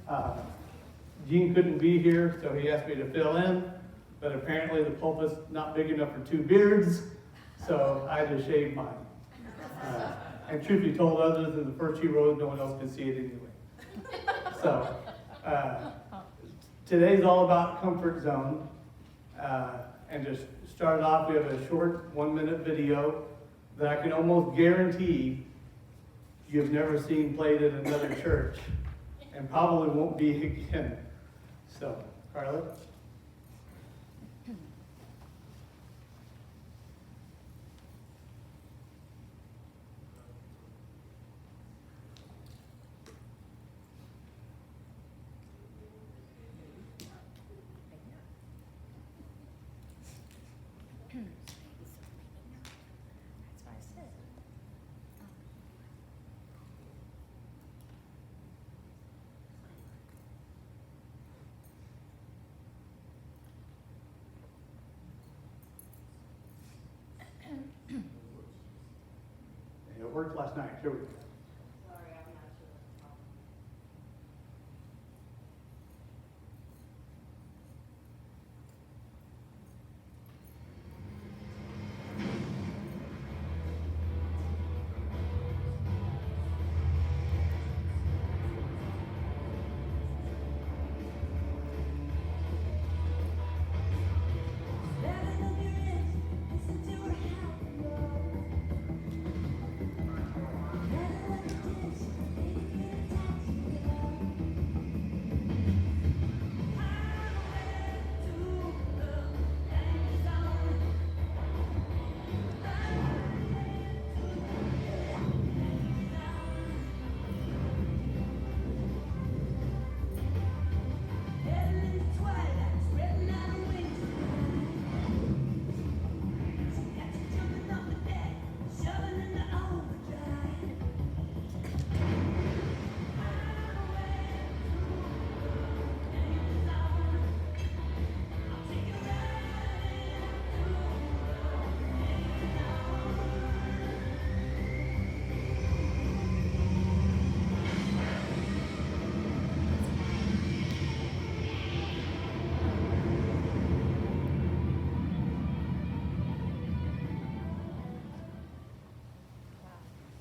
Uh, Gene couldn't be here, so he asked me to fill in, but apparently the pulpit's not big enough for 2 beards, so I just shaved mine. And truth be told, other than the first 2 rows, no one else can see it anyway. So, today's all about comfort zone. And to start off, we have a short 1-minute video that I can almost guarantee you've never seen played at another church, and probably won't be again. So, Carla? It worked last night. Here we go. Sorry, I'm not sure.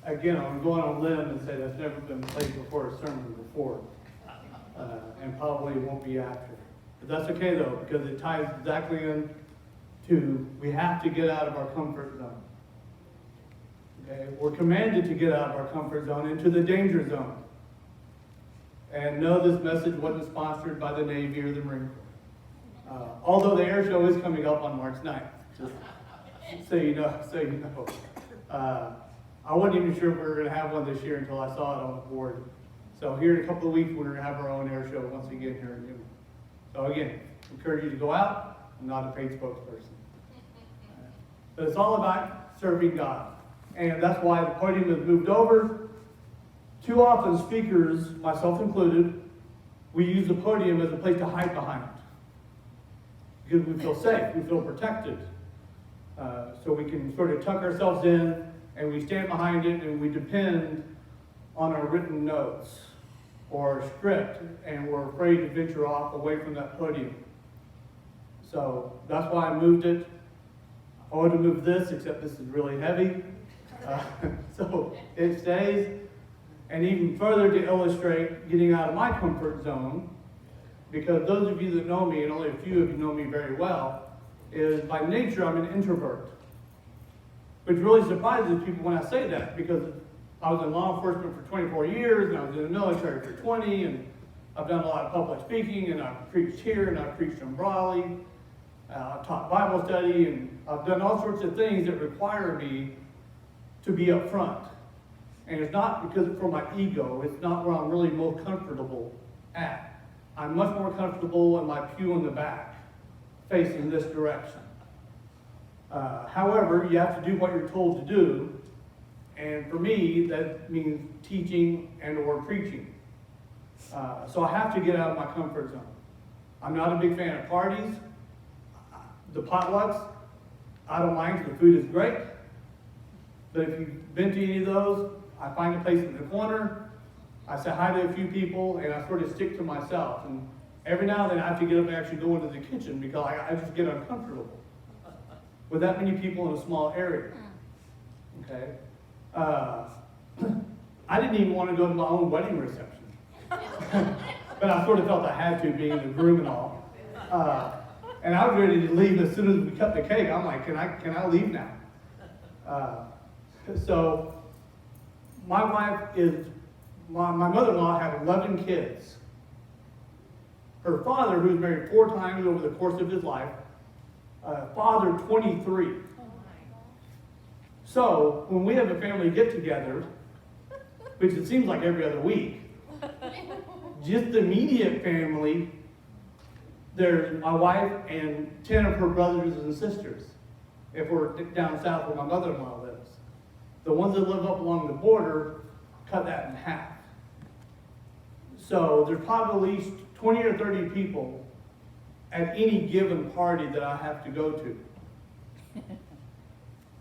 Again, I'm going on a limb and say that's never been played before a sermon before, and probably won't be after. But that's okay though, because it ties exactly in to we have to get out of our comfort zone. Okay, we're commanded to get out of our comfort zone into the danger zone. And no, this message wasn't sponsored by the Navy or the Marine Corps. Although the air show is coming up on March 9th, just so you know. I wasn't even sure if we were going to have one this year until I saw it on the board. So here in a couple of weeks, we're going to have our own air show once again here in Newman. So again, encourage you to go out. I'm not a paid spokesperson. But it's all about serving God. And that's why the podium has moved over. Too often, speakers, myself included, we use the podium as a place to hide behind it. Because we feel safe, we feel protected. So we can sort of tuck ourselves in, and we stand behind it, and we depend on our written notes or script, and we're afraid to venture off away from that podium. So that's why I moved it. I wanted to move this, except this is really heavy. So it stays. And even further to illustrate getting out of my comfort zone, because those of you that know me, and only a few of you know me very well, is by nature I'm an introvert. Which really surprises people when I say that, because I was in law enforcement for 24 years, and I was in the military for 20, and I've done a lot of public speaking, and I've preached here, and I've preached in Raleigh. I've taught Bible study, and I've done all sorts of things that require me to be up front. And it's not because for my ego, it's not where I'm really most comfortable at. I'm much more comfortable in my pew in the back, facing this direction. However, you have to do what you're told to do, and for me, that means teaching and or preaching. So I have to get out of my comfort zone. I'm not a big fan of parties. The potlucks, I don't mind because the food is great. But if you've been to any of those, I find a place in the corner, I say hi to a few people, and I sort of stick to myself. And every now and then I have to get up and actually go into the kitchen because I just get uncomfortable with that many people in a small area. Okay? I didn't even want to go to my own wedding reception. But I sort of felt I had to, being the groom and all. And I was ready to leave as soon as we cut the cake. I'm like, can I leave now? So my wife is, my mother-in-law had 11 kids. Her father, who was married 4 times over the course of his life, fathered 23. So when we have a family get-together, which it seems like every other week, just the immediate family, there's my wife and 10 of her brothers and sisters, if we're down south where my mother-in-law lives. The ones that live up along the border, cut that in half. So there's probably at least 20 or 30 people at any given party that I have to go to.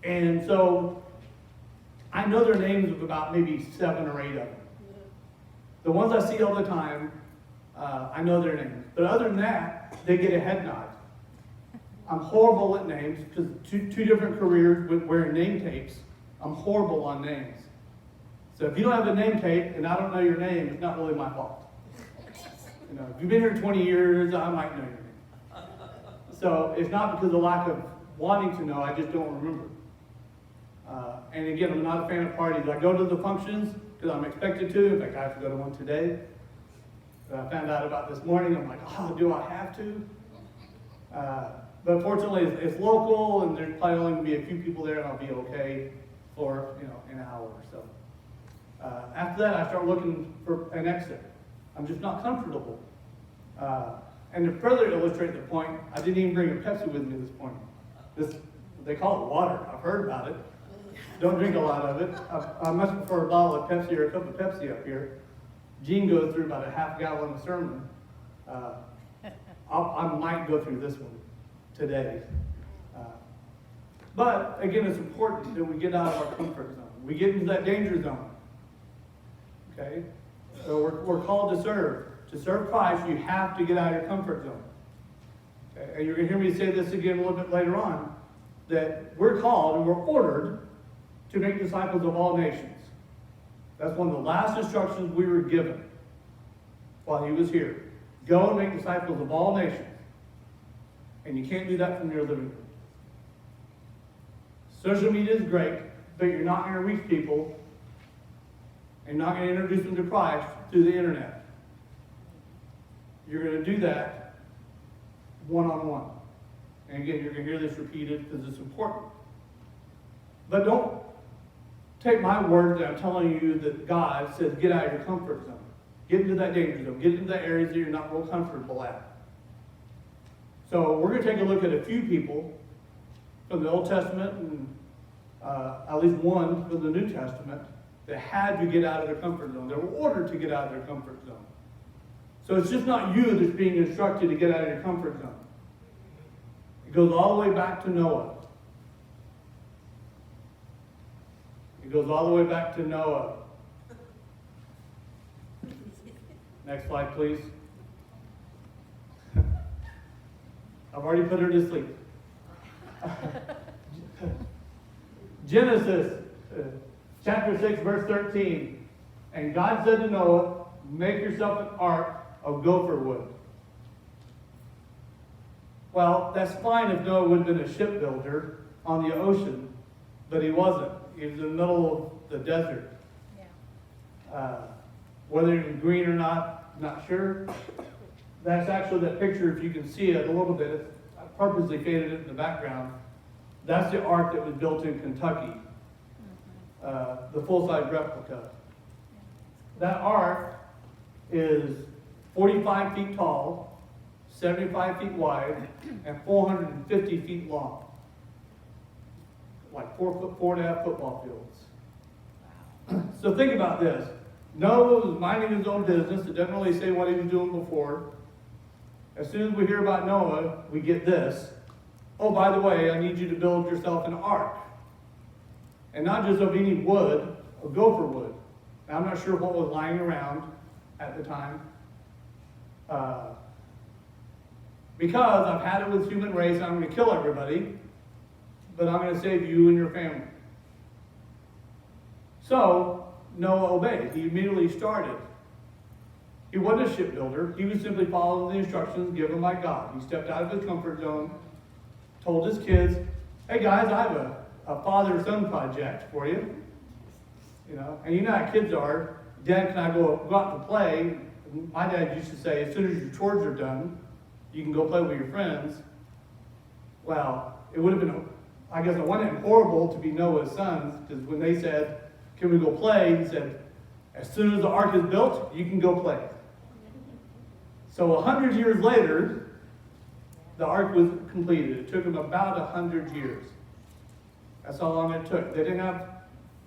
And so I know their names of about maybe 7 or 8 of them. The ones I see all the time, I know their names. But other than that, they get a head nod. I'm horrible at names because two different careers with wearing name tapes. I'm horrible on names. So if you don't have a name tape and I don't know your name, it's not really my fault. You know, if you've been here 20 years, I might know your name. So it's not because of lack of wanting to know, I just don't remember. And again, I'm not a fan of parties. I go to the functions because I'm expected to. In fact, I have to go to one today. I found out about this morning. I'm like, oh, do I have to? But fortunately, it's local, and there's probably only going to be a few people there, and I'll be okay for an hour or so. After that, I start looking for an exit. I'm just not comfortable. And to further illustrate the point, I didn't even bring a Pepsi with me this morning. They call it water. I've heard about it. Don't drink a lot of it. I much prefer a bottle of Pepsi or a cup of Pepsi up here. Gene goes through about a half gallon a sermon. I might go through this one today. But again, it's important that we get out of our comfort zone. We get into that danger zone. Okay? So we're called to serve. To serve Christ, you have to get out of your comfort zone. Okay? And you're going to hear me say this again a little bit later on, that we're called and we're ordered to make disciples of all nations. That's one of the last instructions we were given while he was here. Go and make disciples of all nations. And you can't do that from your living room. Social media is great, but you're not going to reach people and not going to introduce them to Christ through the internet. You're going to do that one-on-one. And again, you're going to hear this repeated because it's important. But don't take my word that I'm telling you that God says get out of your comfort zone. Get into that danger zone. Get into the areas that you're not real comfortable at. So we're going to take a look at a few people from the Old Testament and at least one from the New Testament that had to get out of their comfort zone. They were ordered to get out of their comfort zone. So it's just not you that's being instructed to get out of your comfort zone. It goes all the way back to Noah. It goes all the way back to Noah. Next slide, please. I've already put her to sleep. Genesis chapter 6, verse 13. And God said to Noah, make yourself an ark of gopher wood. Well, that's fine if Noah would have been a shipbuilder on the ocean, but he wasn't. He was in the middle of the desert. Yeah. Whether it was green or not, not sure. That's actually that picture, if you can see it a little bit. I purposely faded it in the background. That's the ark that was built in Kentucky. The full-size replica. That ark is 45 feet tall, 75 feet wide, and 450 feet long. Like 4.5 football fields. So think about this. Noah was minding his own business. It doesn't really say what he was doing before. As soon as we hear about Noah, we get this. Oh, by the way, I need you to build yourself an ark. And not just of any wood, of gopher wood. Now, I'm not sure what was lying around at the time. Because I've had it with human race, I'm going to kill everybody, but I'm going to save you and your family. So, Noah obeyed. He immediately started. He wasn't a shipbuilder. He was simply following the instructions given by God. He stepped out of his comfort zone, told his kids, hey guys, I have a father-son project for you. You know, and you know how kids are. Dad, can I go out to play? My dad used to say, as soon as your chores are done, you can go play with your friends. Well, it would have been, I guess it wasn't horrible to be Noah's sons, because when they said, can we go play? He said, as soon as the ark is built, you can go play. So 100 years later, the ark was completed. It took them about 100 years. That's how long it took. They didn't have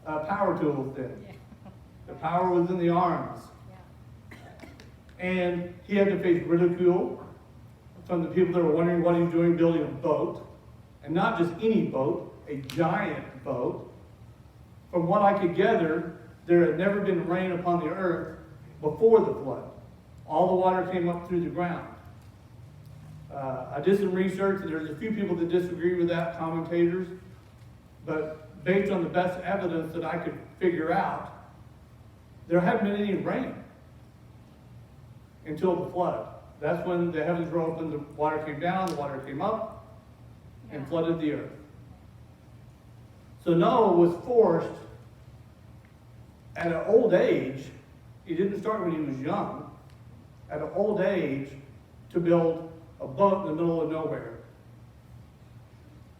power tools then. The power was in the arms. And he had to face ridicule from the people that were wondering what he was doing building a boat. And not just any boat, a giant boat. From what I could gather, there had never been rain upon the earth before the flood. All the water came up through the ground. I did some research, and there's a few people that disagree with that, commentators. But based on the best evidence that I could figure out, there hadn't been any rain until the flood. That's when the heavens were open, the water came down, the water came up, and flooded the earth. So Noah was forced at an old age, he didn't start when he was young, at an old age to build a boat in the middle of nowhere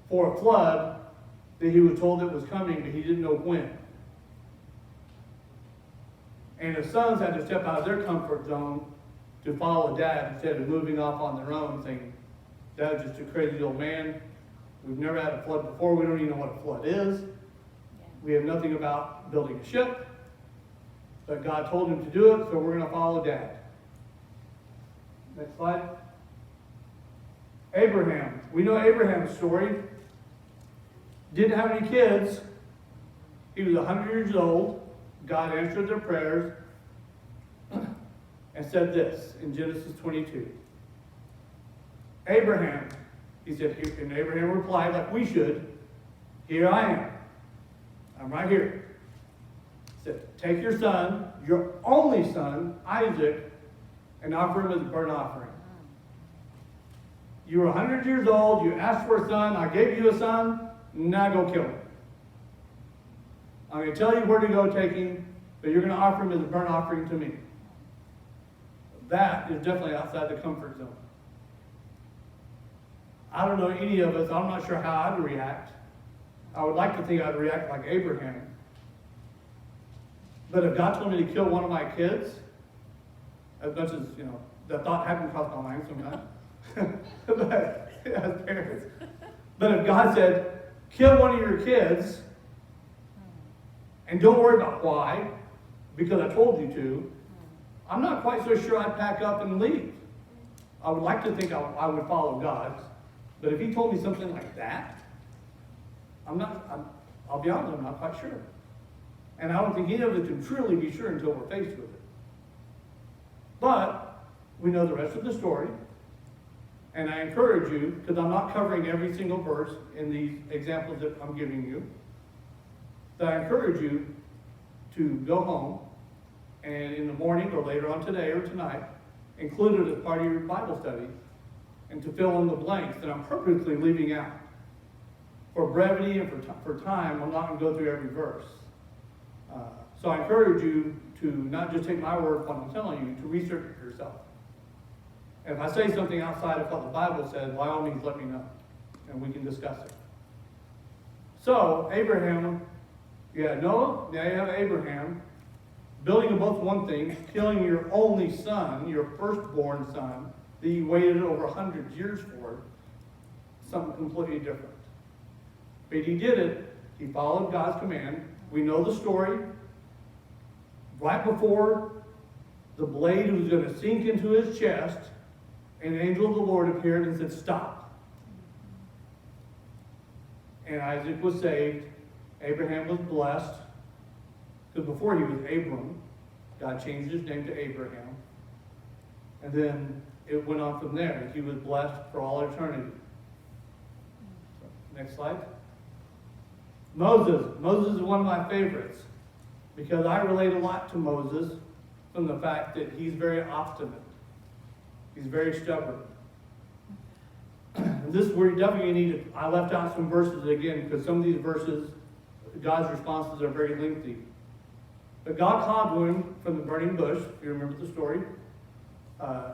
for a flood that he was told that was coming, but he didn't know when. And his sons had to step out of their comfort zone to follow dad instead of moving off on their own, saying, Dad's just a crazy old man. We've never had a flood before. We don't even know what a flood is. We have nothing about building a ship. But God told him to do it, so we're going to follow dad. Next slide. Abraham. We know Abraham's story. Didn't have any kids. He was 100 years old. God answered their prayers and said this in Genesis 22. Abraham, he said, and Abraham replied like we should, here I am. I'm right here. He said, take your son, your only son, Isaac, and offer him as a burnt offering. You were 100 years old, you asked for a son, I gave you a son, now go kill him. I'm going to tell you where to go take him, but you're going to offer him as a burnt offering to me. That is definitely outside the comfort zone. I don't know any of us, I'm not sure how I'd react. I would like to think I'd react like Abraham. But if God told me to kill one of my kids, as much as, you know, that thought hadn't crossed my mind sometimes, but as parents. But if God said, kill one of your kids, and don't worry about why, because I told you to, I'm not quite so sure I'd pack up and leave. I would like to think I would follow God, but if he told me something like that, I'll be honest, I'm not quite sure. And I don't think any of us can truly be sure until we're faced with it. But we know the rest of the story, and I encourage you, because I'm not covering every single verse in these examples that I'm giving you, that I encourage you to go home and in the morning or later on today or tonight, include it as part of your Bible study and to fill in the blanks that I'm purposely leaving out. For brevity and for time, I'm not going to go through every verse. So I encourage you to not just take my word for what I'm telling you, to research it yourself. And if I say something outside of what the Bible says, by all means let me know and we can discuss it. So, Abraham, Noah, now you have Abraham, building a boat's one thing, killing your only son, your firstborn son, that you waited over 100 years for, something completely different. But he did it. He followed God's command. We know the story. Right before the blade was going to sink into his chest, an angel of the Lord appeared and said, stop. And Isaac was saved. Abraham was blessed Because before he was Abram, God changed his name to Abraham. And then it went on from there. He was blessed for all eternity. Next slide. Moses. Moses is one of my favorites because I relate a lot to Moses from the fact that he's very obstinate. He's very stubborn. And this is where you definitely need it. I left out some verses again because some of these verses, God's responses are very lengthy. But God called to him from the burning bush, if you remember the story.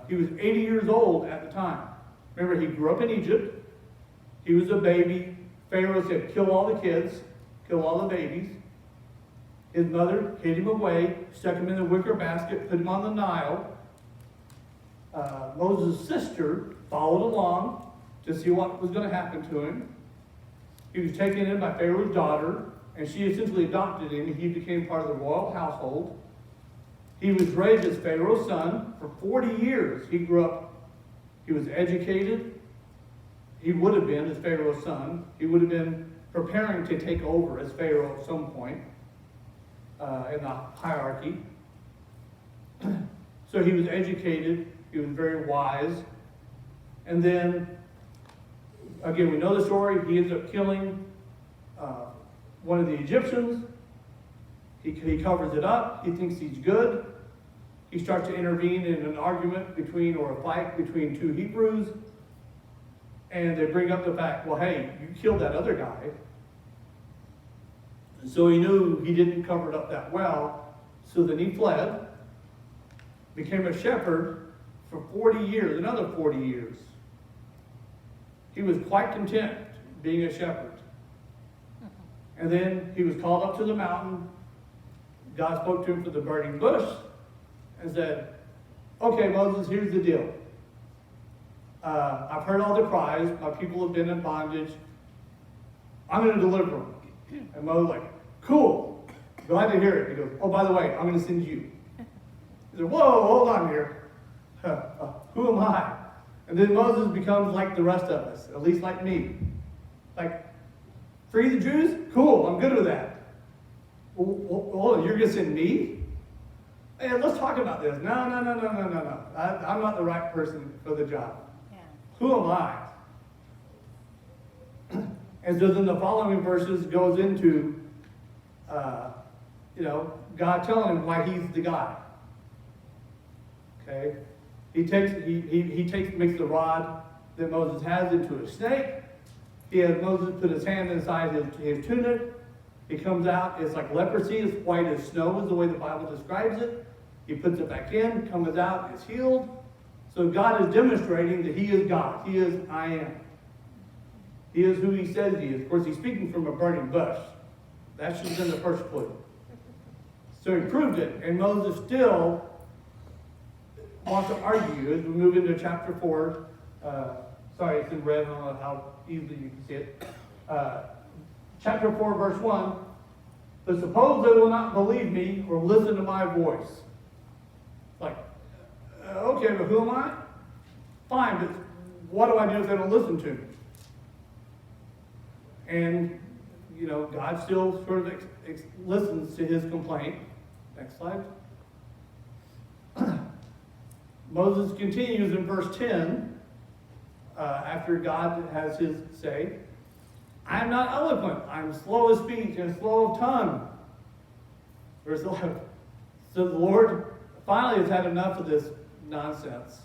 He was 80 years old at the time. Remember, he grew up in Egypt. He was a baby. Pharaoh said, kill all the kids, kill all the babies. His mother hid him away, stuck him in a wicker basket, put him on the Nile. Moses' sister followed along to see what was going to happen to him. He was taken in by Pharaoh's daughter, and she essentially adopted him, and he became part of the royal household. He was raised as Pharaoh's son for 40 years. He grew up, he was educated. He would have been as Pharaoh's son. He would have been preparing to take over as Pharaoh at some point in the hierarchy. So he was educated. He was very wise. And then, again, we know the story. He ends up killing one of the Egyptians. He covers it up. He thinks he's good. He starts to intervene in an argument between, or a fight between two Hebrews. And they bring up the fact, well, hey, you killed that other guy. And so he knew he didn't cover it up that well. So then he fled, became a shepherd for 40 years, another 40 years. He was quite content being a shepherd. And then he was called up to the mountain. God spoke to him from the burning bush and said, okay, Moses, here's the deal. I've heard all the cries. My people have been in bondage. I'm going to deliver them. And Moses like, cool. Glad to hear it. He goes, oh, by the way, I'm going to send you. He said, whoa, hold on here. Who am I? And then Moses becomes like the rest of us, at least like me. Like, free the Jews? Cool, I'm good with that. Well, you're going to send me? Hey, let's talk about this. No. I'm not the right person for the job. Yeah. Who am I? And so then the following verses goes into, God telling him why he's the guy. Okay? He makes the rod that Moses has into a snake. He has Moses put his hand inside his tunic. It comes out, it's like leprosy, it's white as snow is the way the Bible describes it. He puts it back in, comes out, it's healed. So God is demonstrating that he is God. He is I am. He is who he says he is. Of course, he's speaking from a burning bush. That's just in the first clue. So he proved it, and Moses still wants to argue as we move into chapter 4. Sorry, it's in red. I don't know how easily you can see it. Chapter 4, verse 1. But suppose they will not believe me or listen to my voice. Like, okay, but who am I? Fine, but what do I do if they don't listen to me? And, God still sort of listens to his complaint. Next slide. Moses continues in verse 10, after God has his say, I am not eloquent, I am slow of speech and slow of tongue. Verse 11. So the Lord finally has had enough of this nonsense.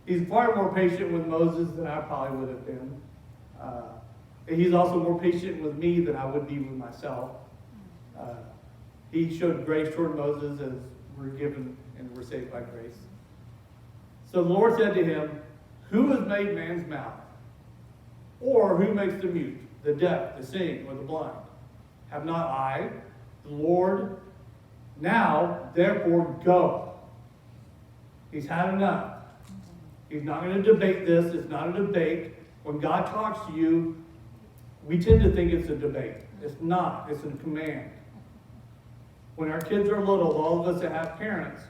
He's far more patient with Moses than I probably would have been. He's also more patient with me than I would be with myself. He showed grace toward Moses as we're given and we're saved by grace. So the Lord said to him, who has made man's mouth? Or who makes the mute, the deaf, the seeing, or the blind? Have not I, the Lord? Now, therefore, go. He's had enough. He's not going to debate this. It's not a debate. When God talks to you, we tend to think it's a debate. It's not. It's a command. When our kids are little, all of us that have parents,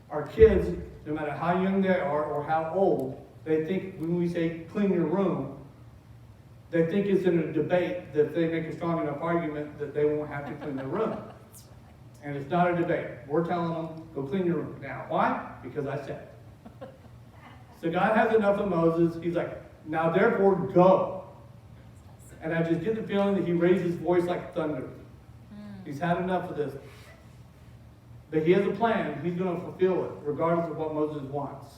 our kids, no matter how young they are or how old, they think when we say clean your room, they think it's in a debate that if they make a strong enough argument that they won't have to clean their room. And it's not a debate. We're telling them, go clean your room. Now, why? Because I said it. So God has enough of Moses. He's like, now therefore go. And I just get the feeling that he raised his voice like thunder. He's had enough of this. But he has a plan. He's going to fulfill it, regardless of what Moses wants.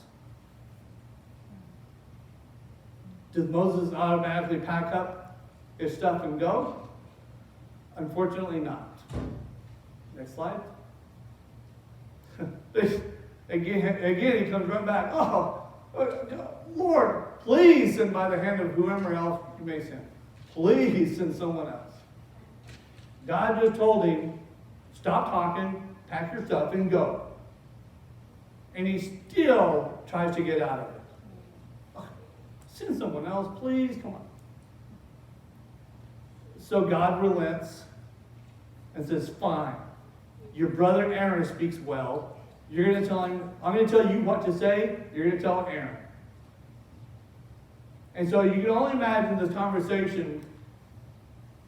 Does Moses automatically pack up his stuff and go? Unfortunately not. Next slide. Again, he comes right back. Oh, Lord, please send by the hand of whoever else you may send. Please send someone else. God just told him, stop talking, pack your stuff, and go. And he still tries to get out of it. Oh, send someone else, please, come on. So God relents and says, fine. Your brother Aaron speaks well. You're going to tell him, I'm going to tell you what to say. You're going to tell Aaron. And so you can only imagine this conversation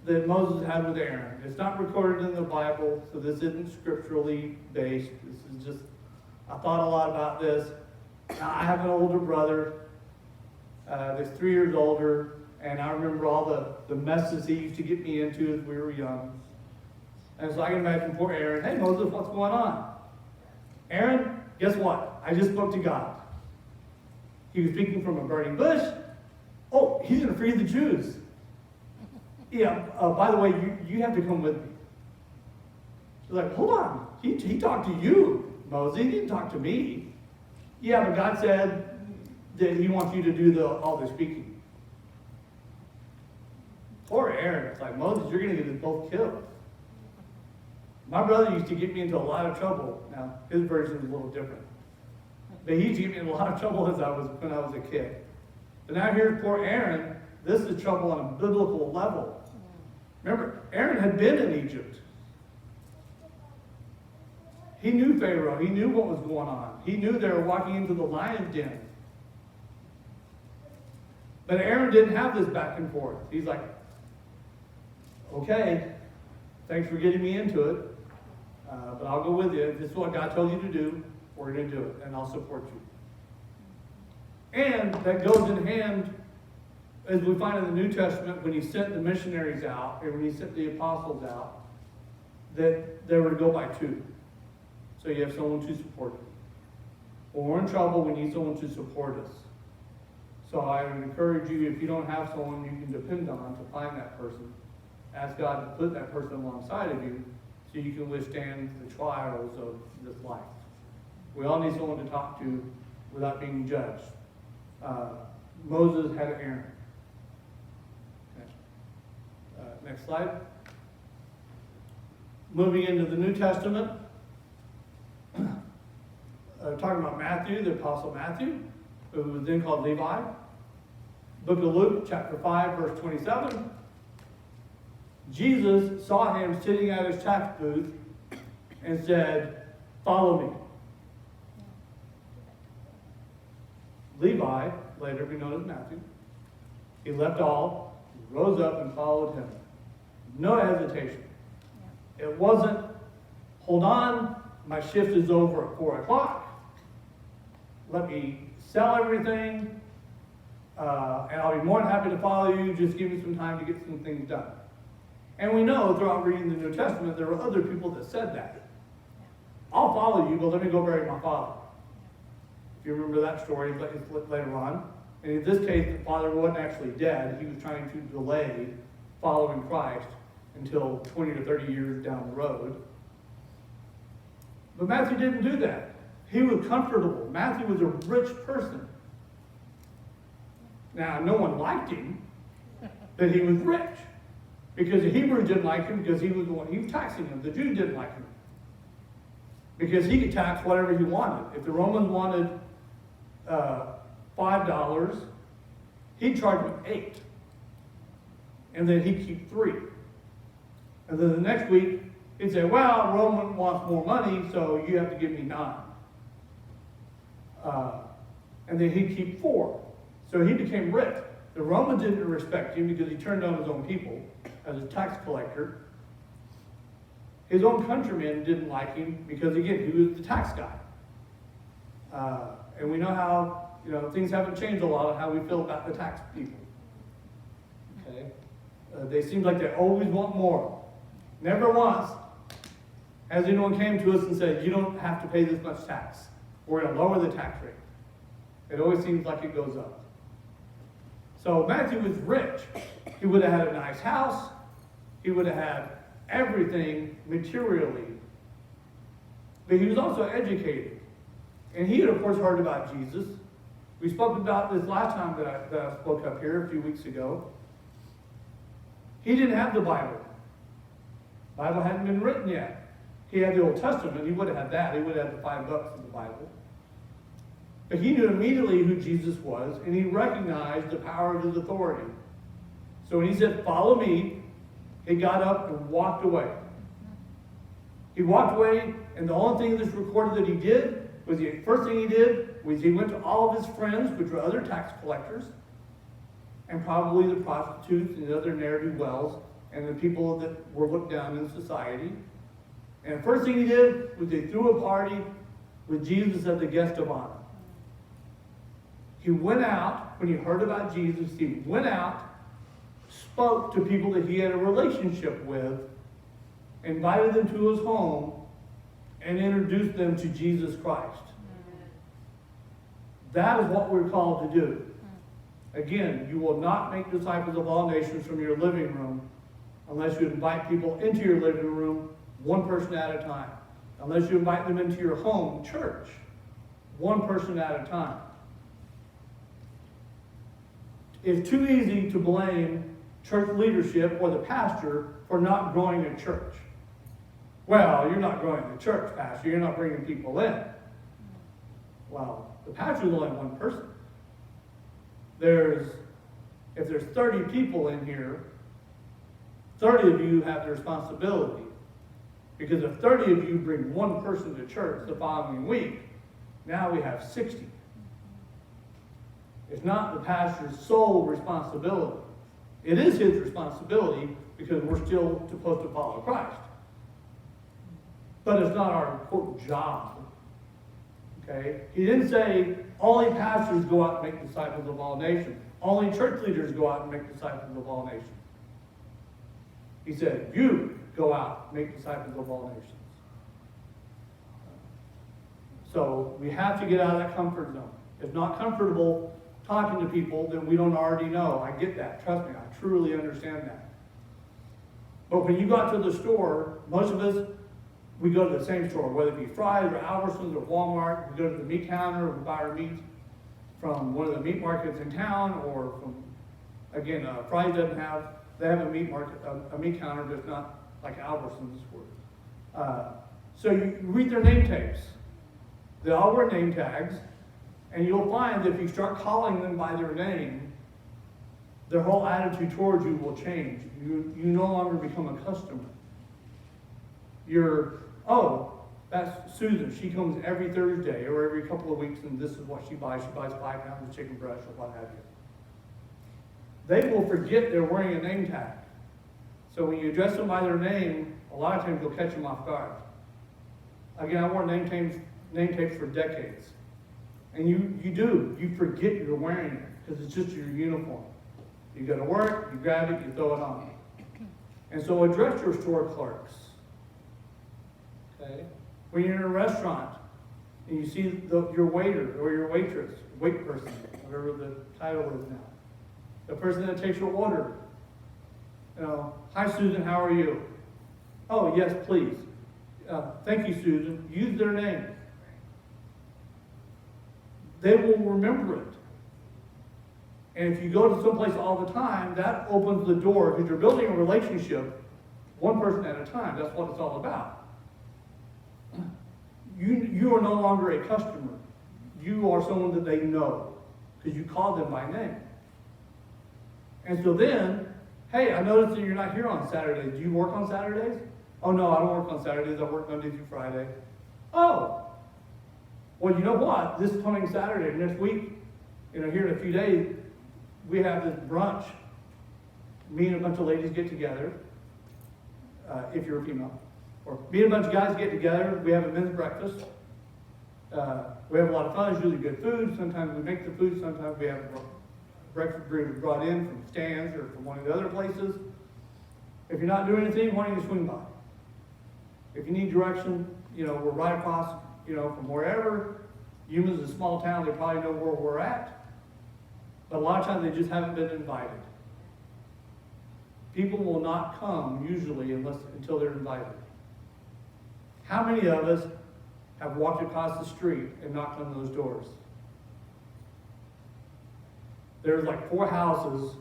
that Moses had with Aaron. It's not recorded in the Bible, so this isn't scripturally based. This is just, I thought a lot about this. Now, I have an older brother that's 3 years older, and I remember all the messes he used to get me into as we were young. And so I can imagine poor Aaron, hey Moses, what's going on? Aaron, guess what? I just spoke to God. He was speaking from a burning bush. Oh, he's going to free the Jews. Yeah, by the way, you have to come with me. He's like, hold on. He talked to you, Moses. He didn't talk to me. Yeah, but God said that he wants you to do all the speaking. Poor Aaron. It's like, Moses, you're going to get us both killed. My brother used to get me into a lot of trouble. Now, his version is a little different. But he used to get me in a lot of trouble when I was a kid. But now here's poor Aaron. This is trouble on a biblical level. Remember, Aaron had been in Egypt. He knew Pharaoh. He knew what was going on. He knew they were walking into the lion's den. But Aaron didn't have this back and forth. He's like, okay, thanks for getting me into it. But I'll go with you. If this is what God told you to do, we're going to do it, and I'll support you. And that goes in hand, as we find in the New Testament, when he sent the missionaries out, and when he sent the apostles out, that they were to go by two. So you have someone to support you. When we're in trouble, we need someone to support us. So I would encourage you, if you don't have someone you can depend on, to find that person. Ask God to put that person alongside of you so you can withstand the trials of this life. We all need someone to talk to without being judged. Moses had Aaron. Okay. Next slide. Moving into the New Testament. Talking about Matthew, the Apostle Matthew, who was then called Levi. Book of Luke, chapter 5, verse 27. Jesus saw him sitting at his tax booth and said, follow me. Levi, later be known as Matthew, he left all, rose up and followed him. No hesitation. It wasn't, hold on, my shift is over at 4 o'clock. Let me sell everything, and I'll be more than happy to follow you. Just give me some time to get some things done. And we know throughout reading the New Testament, there were other people that said that. I'll follow you, but let me go bury my father. If you remember that story later on. And in this case, the father wasn't actually dead. He was trying to delay following Christ until 20 to 30 years down the road. But Matthew didn't do that. He was comfortable. Matthew was a rich person. Now, no one liked him, but he was rich. Because the Hebrews didn't like him because he was the one, he was taxing them. The Jews didn't like him. Because he could tax whatever he wanted. If the Romans wanted $5, he'd charge them $8. And then he'd keep 3. And then the next week, he'd say, well, Roman wants more money, so you have to give me 9. And then he'd keep 4. So he became rich. The Romans didn't respect him because he turned on his own people as a tax collector. His own countrymen didn't like him because, again, he was the tax guy. And we know how, things haven't changed a lot of how we feel about the tax people. Okay? They seem like they always want more. Never once has anyone came to us and said, you don't have to pay this much tax. We're going to lower the tax rate. It always seems like it goes up. So Matthew was rich. He would have had a nice house. He would have had everything materially. But he was also educated. And he had, of course, heard about Jesus. We spoke about this last time that I spoke up here a few weeks ago. He didn't have the Bible. The Bible hadn't been written yet. He had the Old Testament. He would have had that. He would have had the 5 books of the Bible. But he knew immediately who Jesus was, and he recognized the power of his authority. So when he said, follow me, he got up and walked away. He walked away, and the only thing that's recorded that he did was the first thing he did was he went to all of his friends, which were other tax collectors, and probably the prostitutes and the other ne'er-do-wells, and the people that were looked down in society. And the first thing he did was they threw a party with Jesus as the guest of honor. He went out, when he heard about Jesus, he went out, spoke to people that he had a relationship with, invited them to his home, and introduced them to Jesus Christ. That is what we're called to do. Again, you will not make disciples of all nations from your living room unless you invite people into your living room, one person at a time. Unless you invite them into your home, church, one person at a time. It's too easy to blame church leadership or the pastor for not growing a church. Well, you're not growing the church, pastor. You're not bringing people in. Well, the pastor is only one person. If there's 30 people in here, 30 of you have the responsibility. Because if 30 of you bring one person to church the following week, now we have 60. It's not the pastor's sole responsibility. It is his responsibility because we're still supposed to follow Christ. But it's not our, quote, job. Okay? He didn't say only pastors go out and make disciples of all nations. Only church leaders go out and make disciples of all nations. He said, you go out and make disciples of all nations. So we have to get out of that comfort zone. It's not comfortable talking to people that we don't already know. I get that. Trust me, I truly understand that. But when you go out to the store, most of us, we go to the same store, whether it be Fry's or Albertsons or Walmart. We go to the meat counter, we buy our meat from one of the meat markets in town, or from, again, Fry's doesn't have, they have a meat market, a meat counter, but it's not like Albertsons. So you read their name tapes. They all wear name tags, and you'll find that if you start calling them by their name, their whole attitude towards you will change. You no longer become a customer. You're, oh, that's Susan. She comes every Thursday or every couple of weeks, and this is what she buys. She buys 5 pounds of chicken breast or what have you. They will forget they're wearing a name tag. So when you address them by their name, a lot of times you'll catch them off guard. Again, I wore name tapes for decades. And you forget you're wearing it because it's just your uniform. You go to work, you grab it, you throw it on. And so address your store clerks. Okay? When you're in a restaurant and you see your waiter or your waitress, wait person, whatever the title is now, the person that takes your order. Hi Susan, how are you? Oh, yes, please. Thank you, Susan. Use their name. They will remember it. And if you go to someplace all the time, that opens the door because you're building a relationship one person at a time. That's what it's all about. You are no longer a customer. You are someone that they know because you call them by name. And so then, hey, I noticed that you're not here on Saturdays. Do you work on Saturdays? Oh, no, I don't work on Saturdays. I work Monday through Friday. Oh, well, you know what? This coming Saturday, next week, here in a few days, we have this brunch. Me and a bunch of ladies get together, if you're a female, Or me and a bunch of guys get together, we have a men's breakfast. We have a lot of fun, it's really good food. Sometimes we make the food, sometimes we have breakfast brought in from stands or from one of the other places. If you're not doing anything, why don't you swing by? If you need direction, we're right across, from wherever. Yuma's a small town, they probably know where we're at. But a lot of times they just haven't been invited. People will not come usually until they're invited. How many of us have walked across the street and knocked on those doors? There's like 4 houses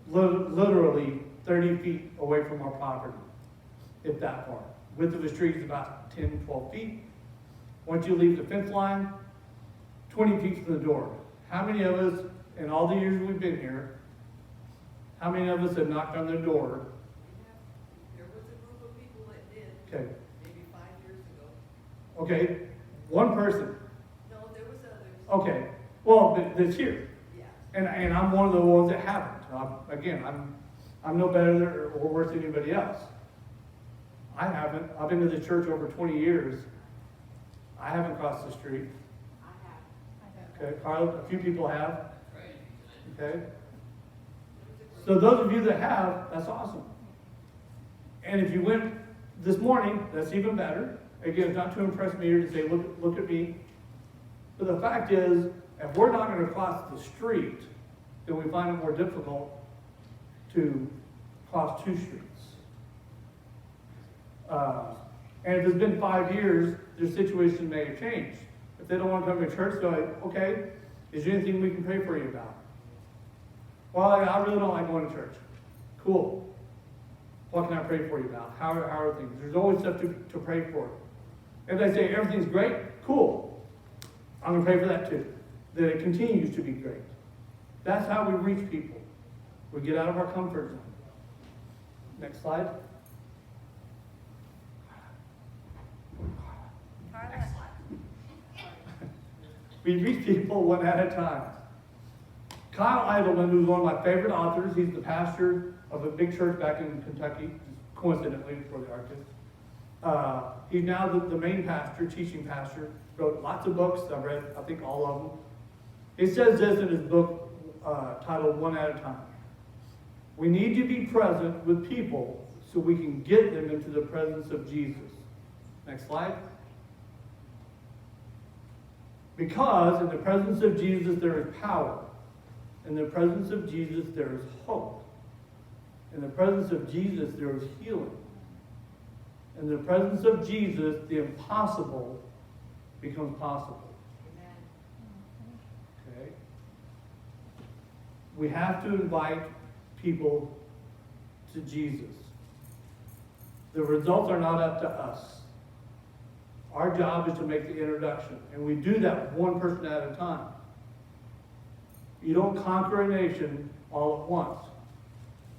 literally 30 feet away from our property, if that far. Width of the street is about 10, 12 feet. Once you leave the fence line, 20 feet from the door. How many of us, in all the years we've been here, how many of us have knocked on their door? There was a group of people that did, Okay, maybe 5 years ago. okay, one person. No, there was others. Okay, well, that's here. Yeah. And I'm one of the ones that haven't. I'm no better or worse than anybody else. I haven't. I've been to the church over 20 years. I haven't crossed the street. I have. Okay, Carla, a few people have. Right. Okay. So those of you that have, that's awesome. And if you went this morning, that's even better. Again, not to impress me or to say, look at me. But the fact is, if we're not going to cross the street, then we find it more difficult to cross 2 streets. And if it's been 5 years, their situation may have changed. If they don't want to come to church, they're like, okay, is there anything we can pray for you about? Well, I really don't like going to church. Cool. What can I pray for you about? How are things? There's always stuff to pray for. If they say everything's great, cool. I'm going to pray for that too. That it continues to be great. That's how we reach people. We get out of our comfort zone. Next slide. We reach people one at a time. Kyle Idleman, who's one of my favorite authors, he's the pastor of a big church back in Kentucky, coincidentally before the Arctic. He's now the main pastor, teaching pastor, wrote lots of books. I've read, I think, all of them. He says this in his book titled One at a Time. We need to be present with people so we can get them into the presence of Jesus. Next slide. Because in the presence of Jesus there is power. In the presence of Jesus there is hope. In the presence of Jesus there is healing. In the presence of Jesus, the impossible becomes possible. Okay? We have to invite people to Jesus. The results are not up to us. Our job is to make the introduction, and we do that one person at a time. You don't conquer a nation all at once.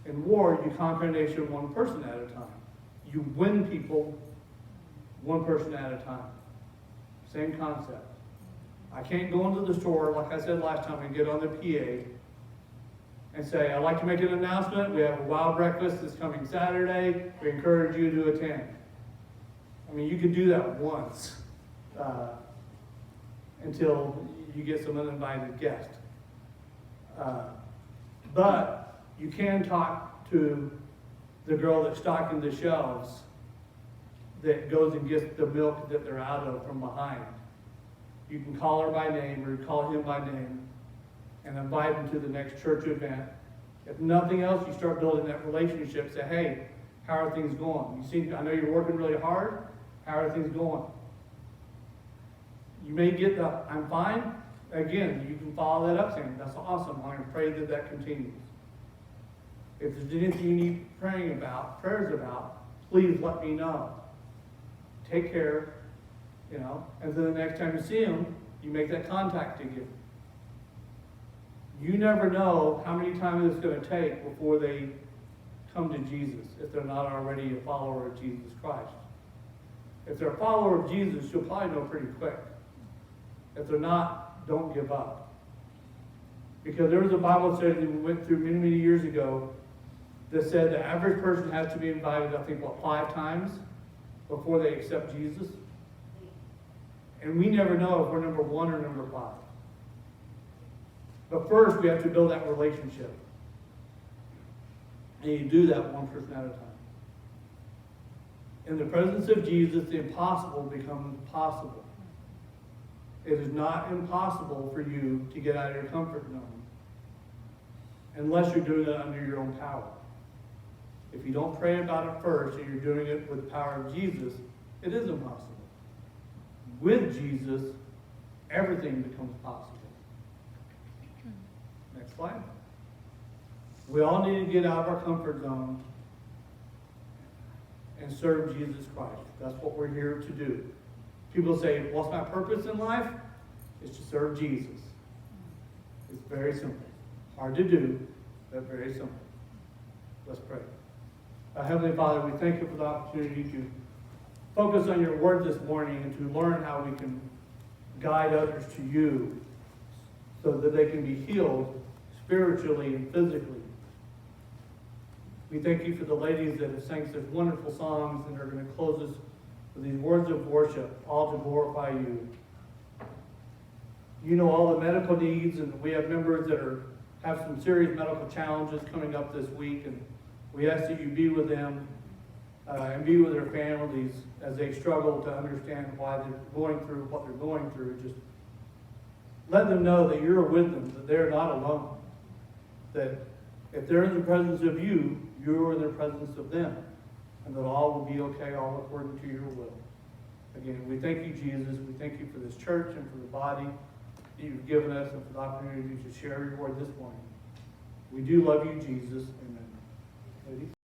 In war, you conquer a nation one person at a time. You win people one person at a time. Same concept. I can't go into the store, like I said last time, and get on the PA and say, I'd like to make an announcement. We have a wild breakfast this coming Saturday. We encourage you to attend. I mean, you could do that once until you get some uninvited guests. But you can talk to the girl that's stocking the shelves that goes and gets the milk that they're out of from behind. You can call her by name or call him by name and invite them to the next church event. If nothing else, you start building that relationship. Say, hey, how are things going? I know you're working really hard. How are things going? You may get the, I'm fine. Again, you can follow that up saying, that's awesome. I'm going to pray that that continues. If there's anything you need prayers about, please let me know. Take care, and then the next time you see them, you make that contact again. You never know how many times it's going to take before they come to Jesus if they're not already a follower of Jesus Christ. If they're a follower of Jesus, you'll probably know pretty quick. If they're not, don't give up. Because there was a Bible study that we went through many, many years ago that said the average person has to be invited, I think, 5 times before they accept Jesus. And we never know if we're number 1 or number 5. But first, we have to build that relationship. And you do that one person at a time. In the presence of Jesus, the impossible becomes possible. It is not impossible for you to get out of your comfort zone unless you're doing it under your own power. If you don't pray about it first and you're doing it with the power of Jesus, it is impossible. With Jesus, everything becomes possible. Next slide. We all need to get out of our comfort zone and serve Jesus Christ. That's what we're here to do. People say, what's my purpose in life? It's to serve Jesus. It's very simple. Hard to do, but very simple. Let's pray. Heavenly Father, we thank you for the opportunity to focus on your word this morning and to learn how we can guide others to you so that they can be healed spiritually and physically. We thank you for the ladies that have sang such wonderful songs and are going to close us with these words of worship, all to glorify you. You know all the medical needs, and we have members that have some serious medical challenges coming up this week, and we ask that you be with them and be with their families as they struggle to understand why they're going through what they're going through. Just let them know that you're with them, that they're not alone. That if they're in the presence of you, you're in the presence of them. And that all will be okay, all according to your will. Again, we thank you, Jesus. We thank you for this church and for the body that you've given us and for the opportunity to share your word this morning. We do love you, Jesus. Amen. Ladies?